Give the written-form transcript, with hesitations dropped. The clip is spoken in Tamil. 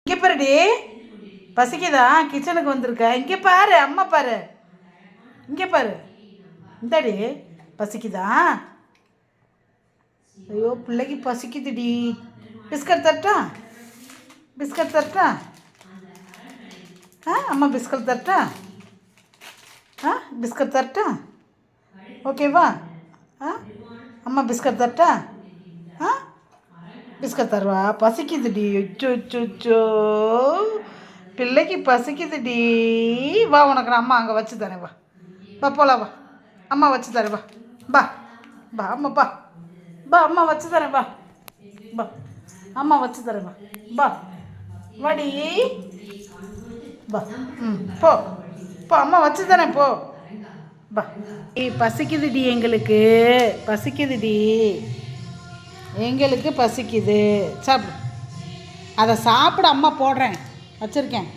இங்கே பாருடி, பசிக்குதா? கிச்சனுக்கு வந்திருக்க. இங்கே பாரு, அம்மா பாரு, இங்கே பாரு. இந்தாடி, பசிக்குதா? ஐயோ பிள்ளைக்கு பசிக்குதுடி. பிஸ்கட் தரட்டா? பிஸ்கட் தரட்டா? அம்மா பிஸ்கட் தரட்டா? பிஸ்கட் தரட்டா? ஓகேவா? அம்மா பிஸ்கட் தரட்டா? பிஸ்கட் தருவா? பசிக்குதுடி. அச்சோ, பிள்ளைக்கு பசிக்குதுடி. வா, உனக்கு நான் அம்மா அங்கே வச்சு தரேன். வா வா, போகலாம். வா, அம்மா வச்சு தரேன். வா பா பா, அம்மா பா பா, அம்மா வச்சு தரேன். வா பா, அம்மா வச்சு தரேன். வா பா, வாடி. பா, போ போ, அம்மா வச்சு தரேன். போ பா. பசிக்குதுடி, எங்களுக்கு பசிக்குதுடி, எங்களுக்கு பசிக்குது. சாப்பிடு, அதை சாப்பிட அம்மா போடுறேன், வச்சுருக்கேன்.